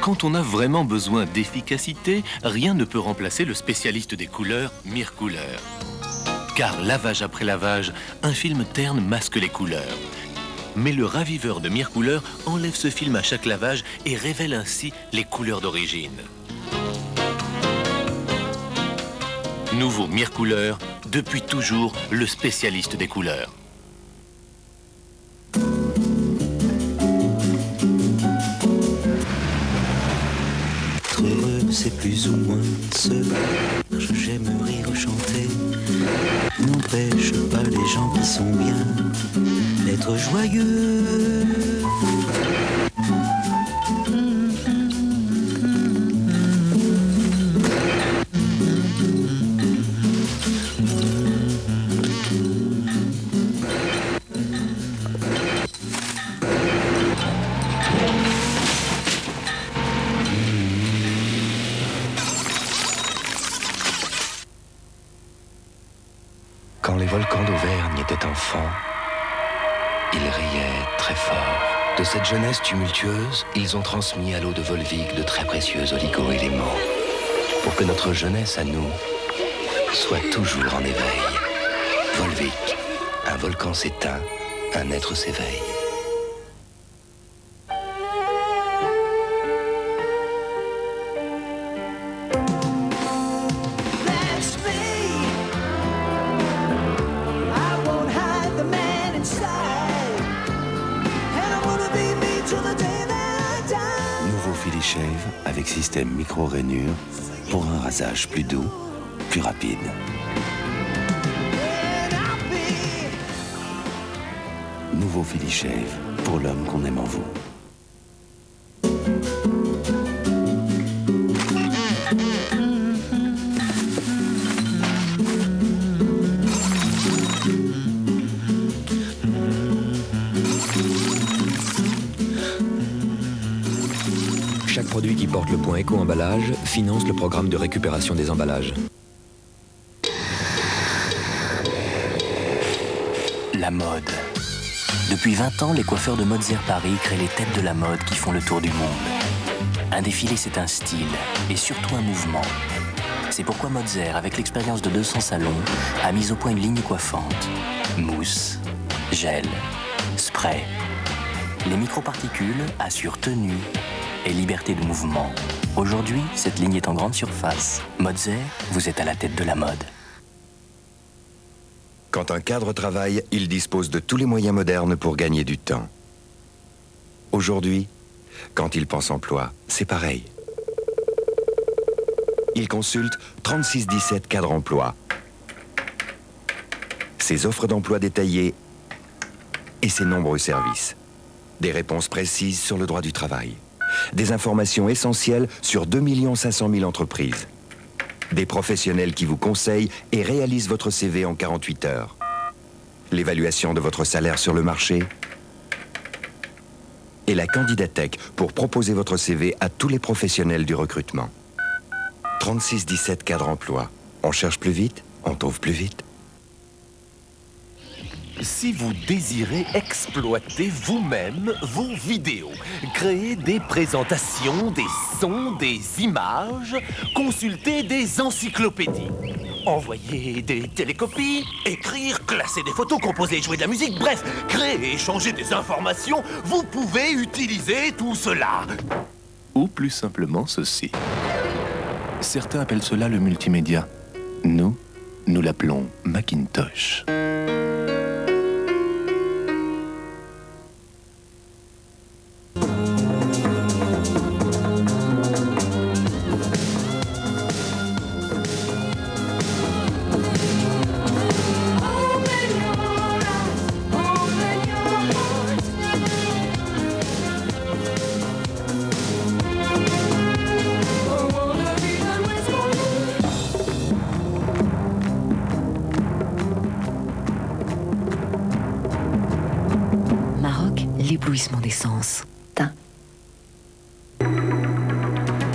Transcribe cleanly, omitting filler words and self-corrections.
Quand on a vraiment besoin d'efficacité, rien ne peut remplacer le spécialiste des couleurs, Mircouleur. Car lavage après lavage, un film terne masque les couleurs. Mais le raviveur de Mircouleur enlève ce film à chaque lavage et révèle ainsi les couleurs d'origine. Nouveau Mircouleur, depuis toujours le spécialiste des couleurs. Être heureux, c'est plus ou moins ce que j'aime rire chanter. N'empêche pas les gens qui sont bien d'être joyeux. Quand les volcans d'Auvergne étaient enfants, ils riaient très fort. De cette jeunesse tumultueuse, ils ont transmis à l'eau de Volvic de très précieux oligo-éléments pour que notre jeunesse à nous soit toujours en éveil. Volvic, un volcan s'éteint, un être s'éveille. Nouveau Philly Shave avec système micro-rainure pour un rasage plus doux, plus rapide. Nouveau Philly Shave pour l'homme qu'on aime en vous. Chaque produit qui porte le point éco-emballage finance le programme de récupération des emballages. La mode. Depuis 20 ans, les coiffeurs de Modezer Paris créent les têtes de la mode qui font le tour du monde. Un défilé, c'est un style et surtout un mouvement. C'est pourquoi Modezer, avec l'expérience de 200 salons, a mis au point une ligne coiffante. Mousse, gel, spray. Les microparticules assurent tenue et liberté de mouvement. Aujourd'hui, cette ligne est en grande surface. Modezer, vous êtes à la tête de la mode. Quand un cadre travaille, il dispose de tous les moyens modernes pour gagner du temps. Aujourd'hui, quand il pense emploi, c'est pareil. Il consulte 3617 Cadre Emploi, ses offres d'emploi détaillées et ses nombreux services. Des réponses précises sur le droit du travail. Des informations essentielles sur 2 500 000 entreprises. Des professionnels qui vous conseillent et réalisent votre CV en 48 heures. L'évaluation de votre salaire sur le marché. Et la candidatech pour proposer votre CV à tous les professionnels du recrutement. 3617 Cadre Emploi. On cherche plus vite, on trouve plus vite. Si vous désirez exploiter vous-même vos vidéos, créer des présentations, des sons, des images, consulter des encyclopédies, envoyer des télécopies, écrire, classer des photos, composer et jouer de la musique, bref, créer et échanger des informations, vous pouvez utiliser tout cela. Ou plus simplement ceci. Certains appellent cela le multimédia. Nous l'appelons Macintosh. L'éblouissement des sens.